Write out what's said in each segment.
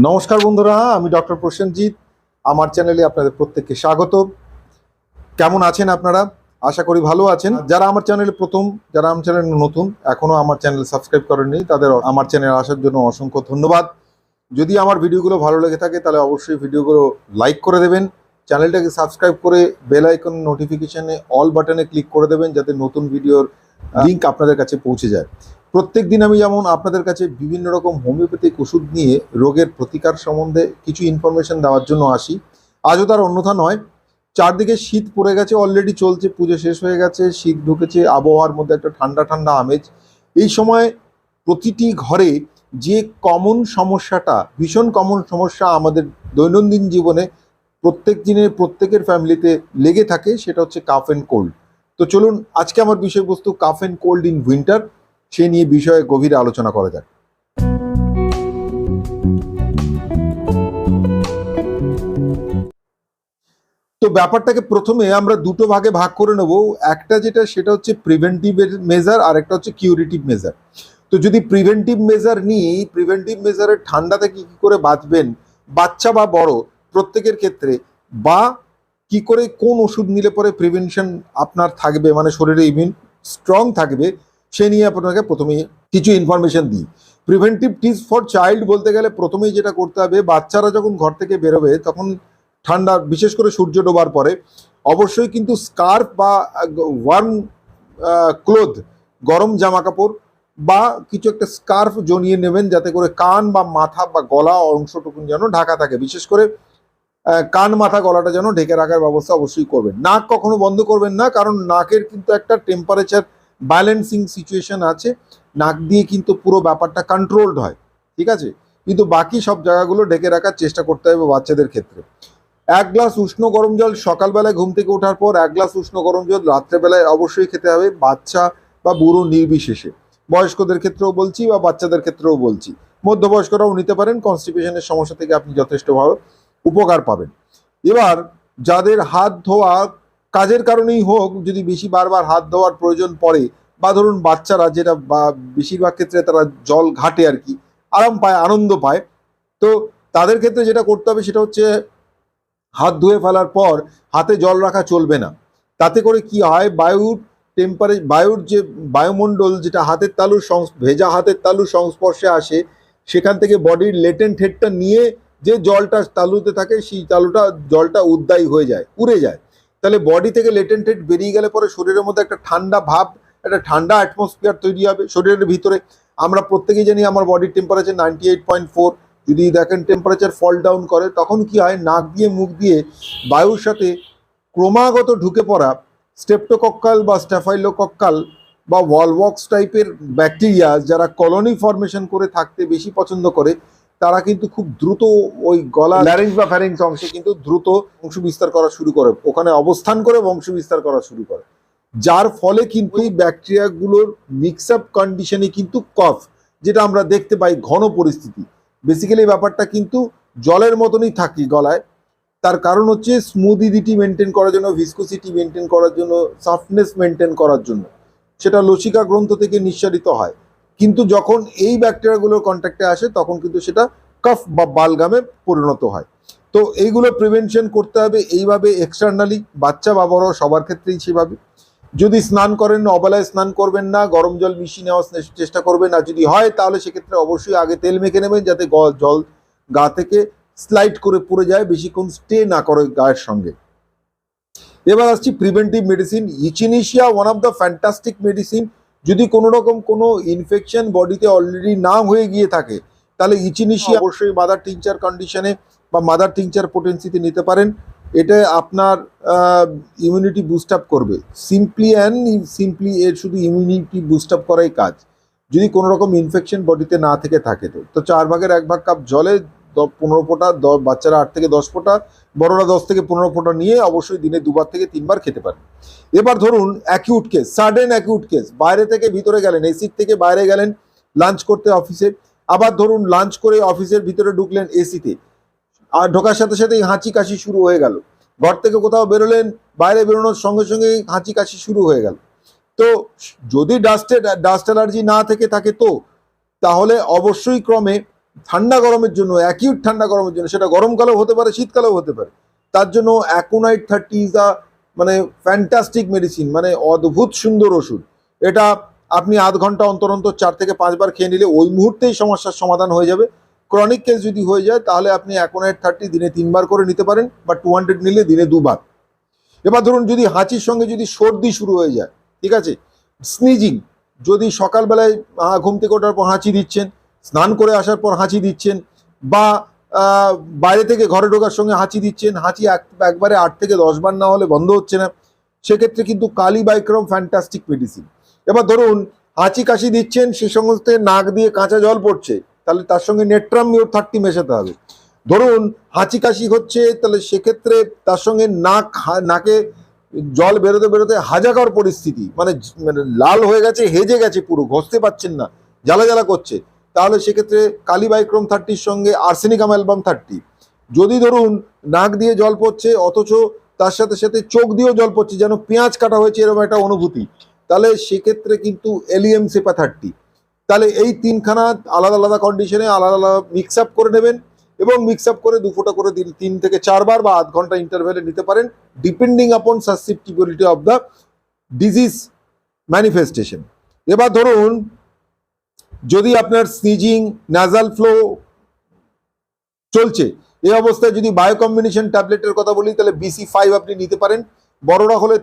নমস্কার বন্ধুরা, আমি ডক্টর প্রসেনজিৎ। আমার চ্যানেলে আপনাদের প্রত্যেককে স্বাগত। কেমন আছেন আপনারা? আশা করি ভালো আছেন। যারা আমার চ্যানেলে প্রথম, যারা আমার চ্যানেলে নতুন, এখনো আমার চ্যানেল সাবস্ক্রাইব করেননি, তাদের আমার চ্যানেলে আসার জন্য অসংখ্য ধন্যবাদ। যদি আমার ভিডিওগুলো ভালো লেগে থাকে তাহলে অবশ্যই ভিডিওগুলো লাইক করে দেবেন, চ্যানেলটাকে সাবস্ক্রাইব করে বেল আইকন নোটিফিকেশনে অল বাটনে ক্লিক করে দেবেন, যাতে নতুন ভিডিওর লিঙ্ক আপনাদের কাছে পৌঁছে যায়। প্রত্যেক দিন আমি যেমন আপনাদের কাছে বিভিন্ন রকম হোমিওপ্যাথিক ওষুধ নিয়ে রোগের প্রতিকার সম্বন্ধে কিছু ইনফরমেশন দেওয়ার জন্য আসি, আজও তার অন্যথা নয়। চারদিকে শীত পড়ে গেছে, অলরেডি চলছে, পুজো শেষ হয়ে গেছে, শীত ঢুকেছে, আবহাওয়ার মধ্যে একটা ঠান্ডা ঠান্ডা আমেজ। এই সময় প্রতিটি ঘরে যে কমন সমস্যাটা, ভীষণ কমন সমস্যা আমাদের দৈনন্দিন জীবনে প্রত্যেক দিনে প্রত্যেকের ফ্যামিলিতে লেগে থাকে, সেটা হচ্ছে কাফ অ্যান্ড কোল্ড। তো চলুন আজকে আমার বিষয়বস্তু cough and cold in winter, সে নিয়ে বিষয়ে গভীরে আলোচনা করা যাক। তো ব্যাপারটাকে প্রথমে আমরা দুটো ভাগে ভাগ করে নেব। একটা যেটা, সেটা হচ্ছে প্রিভেন্টিভ মেজার, আর একটা হচ্ছে কিউরেটিভ মেজার। তো যদি প্রিভেন্টিভ মেজার নিই, প্রিভেন্টিভ মেজারের ঠান্ডা থেকে কি করে বাঁচবেন বাচ্চা বা বড় প্রত্যেকের ক্ষেত্রে, বা কি করে কোন ওষুধ নিলে পরে প্রিভেনশন আপনার থাকবে, মানে শরীরে ইমিউন স্ট্রং থাকবে, সে নিয়ে আপনাকে প্রথমে কিছু ইনফরমেশন দিই। প্রিভেন্টিভ টিপস ফর চাইল্ড বলতে গেলে প্রথমেই যেটা করতে হবে, বাচ্চারা যখন ঘর থেকে বেরোবে তখন ঠান্ডা, বিশেষ করে সূর্য ডোবার পরে, অবশ্যই কিন্তু স্কার্ফ বা ওয়ার্ম ক্লোথ, গরম জামা কাপড় বা কিছু একটা স্কার্ফ জড়িয়ে নেবেন, যাতে করে কান বা মাথা বা গলা অংশটুকুন যেন ঢাকা থাকে। বিশেষ করে কান মাথা গলাটা যেন ঢেকে রাখার ব্যবস্থা অবশ্যই করবেন। নাক কখনো বন্ধ করবেন না, কারণ নাকের কিন্তু একটা টেম্পারেচার ব্যালেন্সিং সিচুয়েশন আছে, নাক দিয়ে কিন্তু পুরো ব্যাপারটা কন্ট্রোলড হয়, ঠিক আছে? কিন্তু বাকি সব জায়গাগুলো ঢেকে রাখার চেষ্টা করতে হবে বাচ্চাদের ক্ষেত্রে। 1 গ্লাস উষ্ণ গরম জল সকালবেলায় ঘুম থেকে ওঠার পর, 1 গ্লাস উষ্ণ গরম জল রাত্রেবেলায় অবশ্যই খেতে হবে, বাচ্চা বা বুড়ো নির্বিশেষে। বয়স্কদের ক্ষেত্রেও বলছি বা বাচ্চাদের ক্ষেত্রেও বলছি, মধ্যবয়স্করাও নিতে পারেন। কনস্টিপেশনের সমস্যা থেকে আপনি যথেষ্টভাবে উপকার পাবেন। এবার যাদের হাত ধোয়া কাজের কারণেই হোক, যদি বেশি বারবার হাত ধোয়ার প্রয়োজন পড়ে, বা ধরুন বাচ্চারা যেটা, বা বেশিরভাগ ক্ষেত্রে তারা জল ঘাটে আর কি, আরাম পায়, আনন্দ পায়, তো তাদের ক্ষেত্রে যেটা করতে হবে সেটা হচ্ছে হাত ধুয়ে ফেলার পর হাতে জল রাখা চলবে না। তাতে করে কি হয়, বায়ুর যে বায়ুমণ্ডল, যেটা হাতের তালুর ভেজা হাতের তালুর সংস্পর্শে আসে, সেখান থেকে বডির লেটেন্ট হেডটা নিয়ে যে জলটা তালুতে থাকে, সেই জলটা উদ্দায়ী হয়ে যায়, উড়ে যায়। তাহলে বডি থেকে লেটেন্ট হেড বেরিয়ে গেলে পরে শরীরের মধ্যে একটা ঠান্ডা ভাব, একটা ঠান্ডা অ্যাটমসফিয়ার তৈরি হবে শরীরের ভিতরে। আমরা প্রত্যেকেই জানি আমার বডির টেম্পারেচার 98.4। যদি দেখেন টেম্পারেচার ফল ডাউন করে, তখন কি হয়, নাক দিয়ে মুখ দিয়ে বায়ুর সাথে ক্রমাগত ঢুকে পড়া স্টেপ্টোকক্কাল বা স্ট্যাফাইলোকক্কাল বা ওয়ালওয়াক্স টাইপের ব্যাকটেরিয়া, যারা কলোনি ফর্মেশন করে থাকতে বেশি পছন্দ করে, তারা কিন্তু খুব দ্রুত ওই গলা, ল্যারিংস বা ফ্যারিংস অংশে কিন্তু দ্রুত বংশ বিস্তার করা শুরু করে, ওখানে অবস্থান করে বংশ বিস্তার করা শুরু করে। যার ফলে কিন্তু এই ব্যাকটেরিয়াগুলোর মিক্স আপ কন্ডিশনে কিন্তু কফ, যেটা আমরা দেখতে পাই, ঘন পরিস্থিতি, বেসিক্যালি ব্যাপারটা কিন্তু জলের মতনই থাকি গলায়। তার কারণ হচ্ছে স্মুদিডিটি মেনটেন করার জন্য, ভিসকোসিটি মেনটেন করার জন্য, সফটনেস মেনটেন করার জন্য, সেটা লসিকা গ্রন্থ থেকে নিঃসারিত হয়। কিন্তু যখন এই ব্যাকটেরিয়াগুলোর কন্ট্যাক্টে আসে, তখন কিন্তু সেটা কফ বা বালগামে পরিণত হয়। তো এইগুলো প্রিভেনশন করতে হবে এইভাবে এক্সটার্নালি, বাচ্চা বা বড় সবার ক্ষেত্রেই সেভাবে। যদি স্নান করেন, অবেলায় স্নান করবেন না, গরম জল মিশিয়ে নেওয়ার চেষ্টা করবেন। আর যদি হয় তাহলে সেক্ষেত্রে অবশ্যই আগে তেল মেখে নেবেন, যাতে জল গা থেকে স্লাইড করে পড়ে যায়, বেশিক্ষণ স্টে না করে গায়ের সঙ্গে। এবার আসছি preventive medicine. Echinacea one of the fantastic medicine. যদি কোনো রকম কোনো ইনফেকশন বডিতে অলরেডি না হয়ে গিয়ে থাকে, তাহলে ইচিনিশিয়া অবশ্যই মাদার টিংচার কন্ডিশনে বা মাদার টিংচার পোটেন্সিতে নিতে পারেন। এটা আপনার ইমিউনিটি বুস্ট আপ করবে, সিম্পলি এর শুধু ইমিউনিটি বুস্ট আপ করাই কাজ। যদি কোনো রকম ইনফেকশন বডিতে না থেকে থাকে, তো 1/4 কাপ জলে 15 ফোঁটা, বাচ্চারা 8 থেকে 10 ফোঁটা, বড়রা 10 থেকে 15 ফোঁটা নিয়ে অবশ্যই দিনে 2বার থেকে 3বার খেতে পারেন। এবার ধরুন acute case, sudden acute case, বাইরে থেকে ভিতরে গেলেন, এসির থেকে বাইরে গেলেন লাঞ্চ করতে অফিসে, আবার ধরুন লাঞ্চ করে অফিসের ভিতরে ঢুকলেন এসিতে, আর ঢোকার সাথে সাথেই হাঁচি কাশি শুরু হয়ে গেল। ঘর থেকে কোথাও বেরোলেন, বাইরে বেরোনোর সঙ্গে সঙ্গেই হাঁচি কাশি শুরু হয়ে গেল। তো যদি ডাস্ট অ্যালার্জি না থেকে থাকে, তো তাহলে অবশ্যই ক্রমে ঠান্ডা গরমের জন্য, অ্যাকিউট ঠান্ডা গরমের জন্য, সেটা গরমকালেও হতে পারে শীতকালেও হতে পারে, তার জন্য অ্যাকোনাইট 30 ইজ আ মানে ফ্যান্টাস্টিক মেডিসিন, মানে অদ্ভুত সুন্দর ওষুধ। এটা আপনি আধ ঘন্টা অন্তর অন্তর 4 থেকে 5 বার খেয়ে নিলে ওই মুহূর্তেই সমস্যার সমাধান হয়ে যাবে। ক্রনিক কেস যদি হয়ে যায় তাহলে আপনি অ্যাকোনাইট 30 দিনে 3 বার করে নিতে পারেন, বা 200 নিলে দিনে 2 বার। এবার ধরুন যদি হাঁচির সঙ্গে যদি সর্দি শুরু হয়ে যায়, ঠিক আছে, স্নিজিং, যদি সকালবেলায় ঘুম থেকে ওঠার পর হাঁচি দিচ্ছেন, স্নান করে আসার পর হাঁচি দিচ্ছেন, বা বাইরে থেকে ঘরে ঢোকার সঙ্গে হাঁচি দিচ্ছেন, হাঁচি একবারে 8 থেকে 10 বার না হলে বন্ধ হচ্ছে না, সেক্ষেত্রে কিন্তু কালিবাইক্রম ফ্যান্টাস্টিক মেডিসিন। এবার ধরুন হাঁচি কাশি দিচ্ছেন, সে সঙ্গে নাক দিয়ে কাঁচা জল পড়ছে, তাহলে তার সঙ্গে নেট্রামিওর 30 মেশাতে হবে। ধরুন হাঁচি কাশি হচ্ছে, তাহলে সেক্ষেত্রে তার সঙ্গে নাকে জল বেরোতে বেরোতে হাজাকার পরিস্থিতি, মানে মানে লাল হয়ে গেছে, হেজে গেছে, পুরো ঘষতে পারছেন না, জ্বালা জ্বালা করছে, তাহলে সেক্ষেত্রে কালিবাইক্রম 30 সঙ্গে আর্সেনিকাম অ্যালবাম 30। যদি ধরুন নাক দিয়ে জল পড়ছে অথচ তার সাথে সাথে চোখ দিয়েও জল পড়ছে, যেন পেঁয়াজ কাটা হয়েছে এরকম একটা অনুভূতি, তাহলে সেক্ষেত্রে কিন্তু এলিএম সেপা 30। তাহলে এই 3খানা আলাদা আলাদা কন্ডিশনে আলাদা আলাদা মিক্স আপ করে নেবেন, এবং মিক্স আপ করে 2 ফোঁটা করে 3 থেকে 4 বার বা আধ ঘন্টা ইন্টারভ্যালে নিতে পারেন, ডিপেন্ডিং আপন সাসসেপ্টিবিলিটি অফ দ্য ডিজিজ ম্যানিফেস্টেশন। এবার ধরুন যদি আপনার স্নিজিং, নাজাল ফ্লো চলছে, এই অবস্থায় যদি বায়ো কম্বিনেশন ট্যাবলেটের কথা বলি, তাহলে BC5 আপনি নিতে পারেন। বড়রা হলে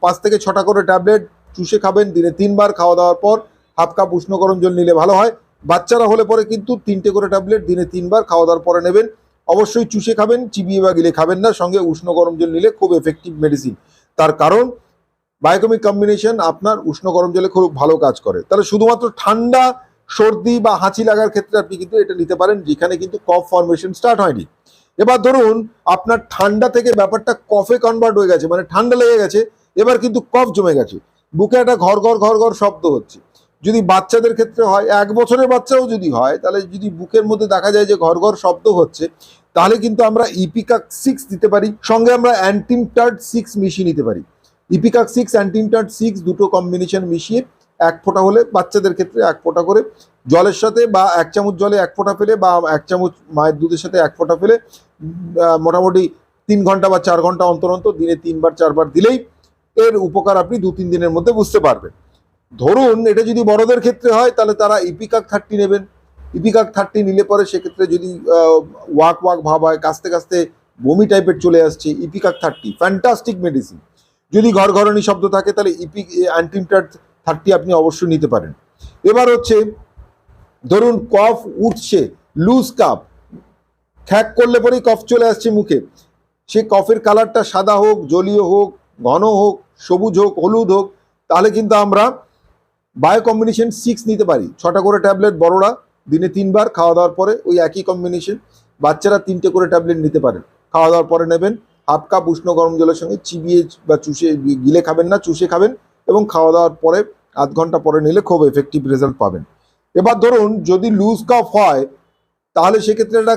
5 থেকে 6টা করে ট্যাবলেট চুষে খাবেন দিনে 3 বার, খাওয়া দাওয়ার পর হাফ কাপ উষ্ণ গরম জল নিলে ভালো হয়। বাচ্চারা হলে পরে কিন্তু 3টে করে ট্যাবলেট দিনে 3 বার খাওয়া দাওয়ার পরে নেবেন। অবশ্যই চুষে খাবেন, চিবিয়ে বা গিলে খাবেন না, সঙ্গে উষ্ণ গরম জল নিলে খুব এফেক্টিভ মেডিসিন। তার কারণ বায়োকেমিক কম্বিনেশন আপনার উষ্ণ গরম জলে খুব ভালো কাজ করে। তাহলে শুধুমাত্র ঠান্ডা, সর্দি বা হাঁচি লাগার ক্ষেত্রে আপনি কিন্তু এটা নিতে পারেন, যেখানে কিন্তু কফ ফর্মেশন স্টার্ট হয়নি। এবার ধরুন আপনার ঠান্ডা থেকে ব্যাপারটা কফে কনভার্ট হয়ে গেছে, মানে ঠান্ডা লেগে গেছে, এবার কিন্তু কফ জমে গেছে, বুকে একটা ঘর ঘর ঘর ঘর শব্দ হচ্ছে। যদি বাচ্চাদের ক্ষেত্রে হয়, 1 বছরের বাচ্চাও যদি হয়, তাহলে যদি বুকের মধ্যে দেখা যায় যে ঘর ঘর শব্দ হচ্ছে, তাহলে কিন্তু আমরা ইপিকাক 6 দিতে পারি, সঙ্গে আমরা অ্যান্টিমটার্ড 6 মিশিয়ে নিতে পারি। ইপিকাক 6 অ্যান্টিমটার্ড 6 দুটো কম্বিনেশন মিশিয়ে 1 ফোঁটা হলে বাচ্চাদের ক্ষেত্রে 1 ফোঁটা করে জলের সাথে, বা 1 চামচ জলে 1 ফোঁটা ফেলে, বা 1 চামচ মায়ের দুধের সাথে 1 ফোঁটা ফেলে মোটামুটি 3 ঘন্টা বা 4 ঘন্টা অন্তর অন্তর দিনে 3 বার 4 বার দিলেই এর উপকার আপনি 2-3 দিনের মধ্যে বুঝতে পারবেন। ধরুন এটা যদি বড়দের ক্ষেত্রে হয়, তাহলে তারা ইপিকাক 30 নেবেন। ইপিকাক 30 নিলে পরে সেক্ষেত্রে যদি ওয়াক ওয়াক ভাব হয়, কাস্তে কাস্তে বমি টাইপের চলে আসছে, ইপিকাক 30 ফ্যান্টাস্টিক মেডিসিন। যদি ঘরঘরনি শব্দ থাকে, তাহলে অ্যান্টিমটার্ড 30 আপনি অবশ্যই নিতে পারেন। এবার হচ্ছে ধরুন কফ উঠছে, লুজ কাফ, খ্যাক করলে পরেই কফ চলে আসছে মুখে, সে কফের কালারটা সাদা হোক, জলীয় হোক, ঘন হোক, সবুজ হোক, হলুদ হোক, তাহলে কিন্তু আমরা বায়ো কম্বিনেশন 6 নিতে পারি। 6টা করে ট্যাবলেট বড়রা দিনে 3 বার, খাওয়া দাওয়ার পরে ওই একই কম্বিনেশন। বাচ্চারা 3টে করে ট্যাবলেট নিতে পারেন, খাওয়া দাওয়ার পরে নেবেন, হাফ কাপ উষ্ণ গরম জলের সঙ্গে চিবিয়ে বা চুষে, গিলে খাবেন না, চুষে খাবেন, এবং খাওয়া দাওয়ার পরে আধ ঘন্টা পরে নিলে খুব এফেক্টিভ রেজাল্ট পাবেন। এবার ধরুন যদি লুজ কাফ হয়, তাহলে সেক্ষেত্রে একটা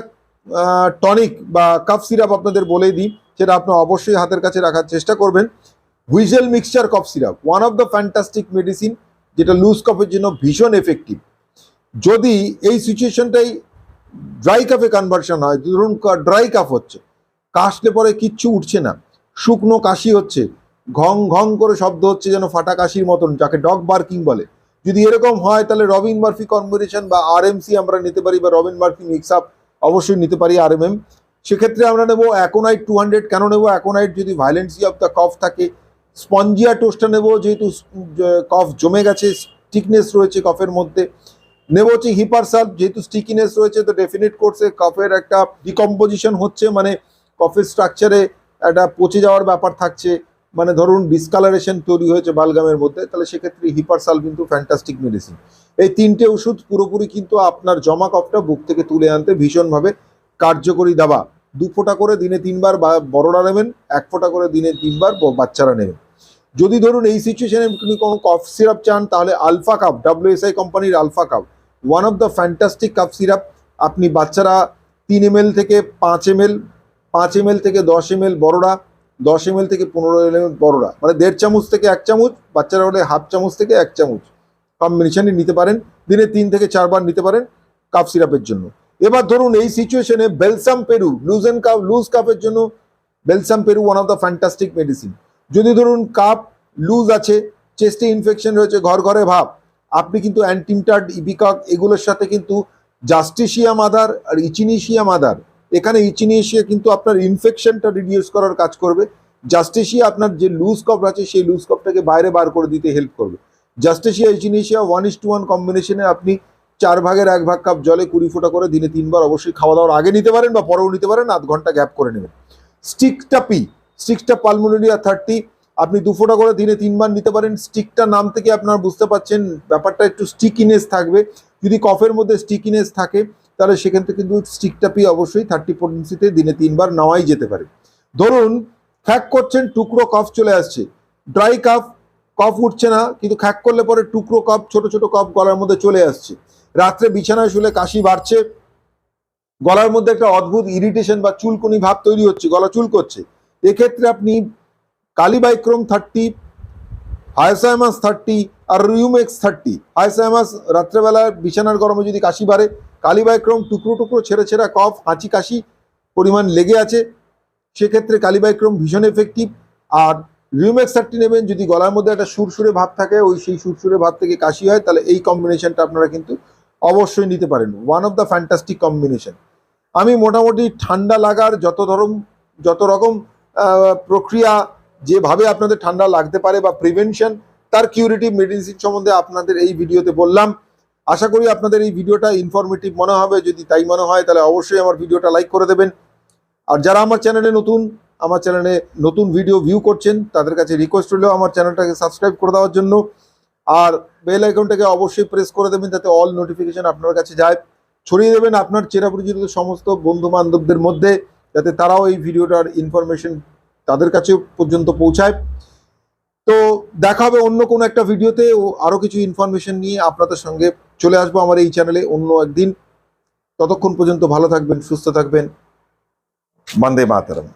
টনিক বা কাফ সিরাপ আপনাদের বলেই দিই, সেটা আপনার অবশ্যই হাতের কাছে রাখার চেষ্টা করবেন। Wheezal mixture cough syrup, one of the fantastic medicine, যেটা লুজ কফের জন্য ভীষণ এফেক্টিভ। যদি এই সিচুয়েশনটাই ড্রাই কাফে কনভার্সন হয়, ধরুন ড্রাই কাফ হচ্ছে, কাশলে পরে কিচ্ছু উঠছে না, শুকনো কাশি হচ্ছে, ঘং ঘং করে শব্দ হচ্ছে যেন ফাটা কাশির মতন, যাকে ডগ বার্কিং বলে, যদি এরকম হয়, তাহলে রবিন মার্ফি কম্বিনেশন বা আরএমসি আমরা নিতে পারি, বা রবিন মার্ফি মিক্স আপ অবশ্যই নিতে পারি, আরএমএম। সেক্ষেত্রে আমরা নেবো অ্যাকোনাইট 200। কেন নেবো অ্যাকোনাইট? যদি ভায়োলেন্সি অফ দ্য কফ থাকে। স্পঞ্জিয়া টোস্টটা নেবো, যেহেতু কফ জমে গেছে, স্টিকনেস রয়েছে কফের মধ্যে। নেবো হচ্ছে হিপারসাল্ভ, যেহেতু স্টিকিনেস রয়েছে, তো ডেফিনেট কোর্সে কফের একটা ডিকম্পোজিশন হচ্ছে, মানে কফের স্ট্রাকচারে একটা পচে যাওয়ার ব্যাপার থাকছে, মানে ধরুন ডিসকালারেশন তৈরি হয়েছে বালগামের মধ্যে, তাহলে সেক্ষেত্রে হিপারসাল্ভ কিন্তু ফ্যান্টাস্টিক মেডিসিন। এই 3টে ওষুধ পুরোপুরি কিন্তু আপনার জমা কফটা বুক থেকে তুলে আনতে ভীষণভাবে কার্যকরী দাবা। 2 ফোঁটা করে দিনে 3 বার বড়রা নেবেন, 1 ফোঁটা করে দিনে 3 বার বাচ্চারা নেবেন। যদি ধরুন এই সিচুয়েশনে আপনি কোনো কফ সিরাপ চান, তাহলে আলফা কাপ, WSI কোম্পানির Alpha Cup, one of the fantastic cup syrup. আপনি বাচ্চারা 3 ml থেকে 5 ml, 5 ml থেকে 10 ml বড়রা, 10 ml থেকে 15 ml বড়রা, মানে 1.5 চামচ থেকে 1 চামচ, বাচ্চারা হলে হাফ চামচ থেকে 1 চামচ কম্বিনেশনই নিতে পারেন। দিনে 3 থেকে 4 বার নিতে পারেন। কাফ সিরাপের জন্য। এবার ধরুন এই সিচুয়েশনে বেলসাম পেরু লুজ কাফের জন্য balsam Peru one of the fantastic medicine. যদি ধরুন কাপ লুজ আছে, চেস্টে ইনফেকশন রয়েছে, ঘর ঘরে ভাব, আপনি কিন্তু অ্যান্টিমটাড, ইপিকক এগুলোর সাথে কিন্তু জাস্টিসিয়া মাদার আর ইচিনিশিয়া মাদার, এখানে ইচিনিশিয়া কিন্তু আপনার ইনফেকশনটা রিডিউস করার কাজ করবে, জাস্টিসিয়া আপনার যে লুজ কফ আছে সেই লুজ কফটাকে বাইরে বার করে দিতে হেল্প করবে। জাস্টিসিয়া ইচিনিশিয়া 1:1 কম্বিনেশনে আপনি 1/4 কাপ জলে 20 ফোঁটা করে দিনে 3 বার অবশ্যই খাওয়া দাওয়ার আগে নিতে পারেন বা পরেও নিতে পারেন, আধ ঘন্টা গ্যাপ করে নেবেন। স্টিকটা পালমোনারিয়া 30 আপনি 2 ফোঁটা করে দিনে 3 বার নিতে পারেন। স্টিকটা নাম থেকে আপনারা বুঝতে পারছেন ব্যাপারটা একটু স্টিকিনেস থাকবে, যদি কফের মধ্যে স্টিকিনেস থাকে তাহলে সেখান থেকে কিন্তু স্টিকটা অবশ্যই 30 পোটেন্সিতে দিনে 3 বার নেওয়াই যেতে পারে। ধরুন খ্যাক করছেন, টুকরো কফ চলে আসছে, ড্রাই কফ উঠছে না, কিন্তু খ্যাক করলে পরে টুকরো কফ, ছোট ছোট কফ গলার মধ্যে চলে আসছে, রাত্রে বিছানায় শুলে কাশি বাড়ছে, গলার মধ্যে একটা অদ্ভুত ইরিটেশন বা চুলকুনি ভাব তৈরি হচ্ছে, গলা চুল করছে, এক্ষেত্রে আপনি কালিবাইক্রোম 30, হায়াসায়ামাস 30 আর রিউমেক্স 30। হায়াসায়ামাস রাত্রেবেলা বিছানার গরমে যদি কাশি বাড়ে, কালিবাইক্রোম টুকরো টুকরো ছেঁড়া কফ, হাঁচি কাশি পরিমাণ লেগে আছে, সেক্ষেত্রে কালিবাইক্রোম ভীষণ এফেক্টিভ। আর রিউমেক্স 30 নেবেন যদি গলার মধ্যে একটা সুরসুরে ভাব থাকে, সেই সুরসুরে ভাব থেকে কাশি হয়, তাহলে এই কম্বিনেশনটা আপনারা কিন্তু অবশ্যই নিতে পারেন, one of the fantastic combination. আমি মোটামুটি ঠান্ডা লাগার যত রকম প্রক্রিয়া, যেভাবে আপনাদের ঠান্ডা লাগতে পারে বা প্রিভেনশন, তার কিউরেটিভ মেডিসিন সম্বন্ধে আপনাদের এই ভিডিওতে বললাম। আশা করি আপনাদের এই ভিডিওটা ইনফরমেটিভ মনে হবে, যদি তাই মনে হয় তাহলে অবশ্যই আমার ভিডিওটা লাইক করে দেবেন। আর যারা আমার চ্যানেলে নতুন ভিডিও ভিউ করছেন, তাদের কাছে রিকোয়েস্ট রইল আমার চ্যানেলটাকে সাবস্ক্রাইব করে দেওয়ার জন্য, আর বেল আইকনটাকে অবশ্যই প্রেস করে দেবেন যাতে অল নোটিফিকেশন আপনার কাছে যায়, ছড়িয়ে দেবেন আপনার চেনা পরিচিত সমস্ত বন্ধু বান্ধবদের মধ্যে, যাতে তারাও এই ভিডিওটার ইনফরমেশন তাদের কাছে পর্যন্ত পৌঁছায়। তো দেখা হবে অন্য কোনো একটা ভিডিওতে, ও আরো কিছু ইনফরমেশন নিয়ে আপনাদের সঙ্গে চলে আসবো আমার এই চ্যানেলে অন্য একদিন। ততক্ষণ পর্যন্ত ভালো থাকবেন, সুস্থ থাকবেন। বন্দে মাতরম।